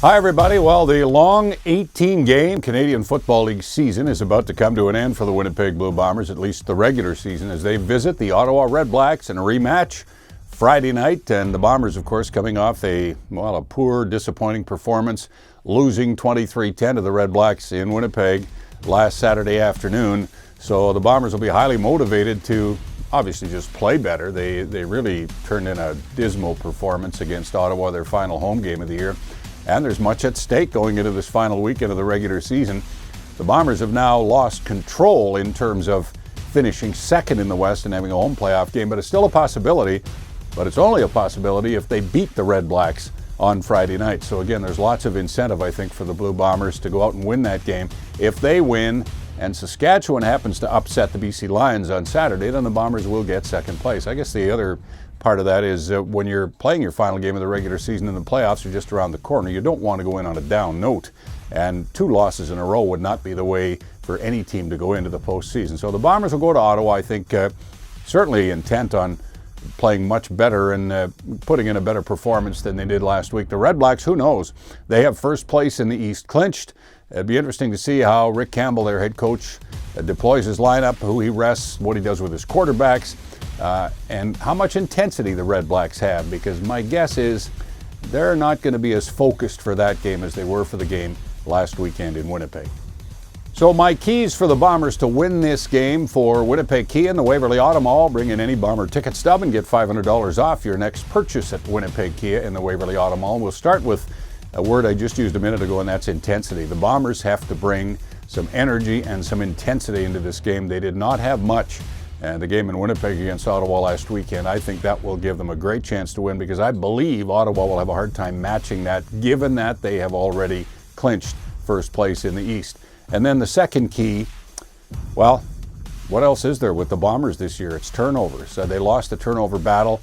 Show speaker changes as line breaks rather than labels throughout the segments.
Hi, everybody. Well, the long 18-game Canadian Football League season is about to come to an end for the Winnipeg Blue Bombers, at least the regular season, as they visit the Ottawa RedBlacks in a rematch Friday night. And the Bombers, of course, coming off a poor, disappointing performance, losing 23-10 to the RedBlacks in Winnipeg last Saturday afternoon. So the Bombers will be highly motivated to obviously just play better. They really turned in a dismal performance against Ottawa, their final home game of the year. And there's much at stake going into this final weekend of the regular season. The Bombers have now lost control in terms of finishing second in the West and having a home playoff game, but it's still a possibility. But it's only a possibility if they beat the RedBlacks on Friday night. So again, there's lots of incentive, I think, for the Blue Bombers to go out and win that game. If they win and Saskatchewan happens to upset the BC Lions on Saturday, then the Bombers will get second place. I guess the other part of that is when you're playing your final game of the regular season and the playoffs are just around the corner, you don't want to go in on a down note. And 2 losses in a row would not be the way for any team to go into the postseason. So the Bombers will go to Ottawa, I think, certainly intent on playing much better and putting in a better performance than they did last week. The RedBlacks, who knows? They have first place in the East clinched. It'd be interesting to see how Rick Campbell, their head coach, deploys his lineup, who he rests, what he does with his quarterbacks, and how much intensity the RedBlacks have, because my guess is they're not going to be as focused for that game as they were for the game last weekend in Winnipeg. So my keys for the Bombers to win this game for Winnipeg Kia and the Waverly Auto Mall. Bring in any Bomber ticket stub and get $500 off your next purchase at Winnipeg Kia in the Waverly Auto Mall. We'll start with a word I just used a minute ago, and that's intensity. The Bombers have to bring some energy and some intensity into this game. They did not have much. And the game in Winnipeg against Ottawa last weekend, I think that will give them a great chance to win, because I believe Ottawa will have a hard time matching that, given that they have already clinched first place in the East. And then the second key, well, what else is there with the Bombers this year? It's turnovers. They lost the turnover battle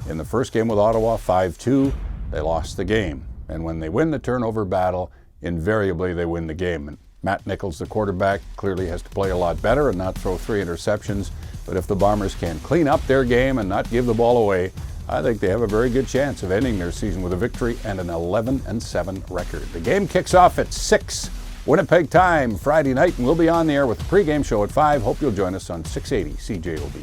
in the first game with Ottawa, 5-2. They lost the game. And when they win the turnover battle, invariably they win the game. And Matt Nichols, the quarterback, clearly has to play a lot better and not throw 3 interceptions. But if the Bombers can clean up their game and not give the ball away, I think they have a very good chance of ending their season with a victory and an 11-7 record. The game kicks off at 6 Winnipeg time Friday night, and we'll be on the air with the pregame show at 5. Hope you'll join us on 680 CJOB.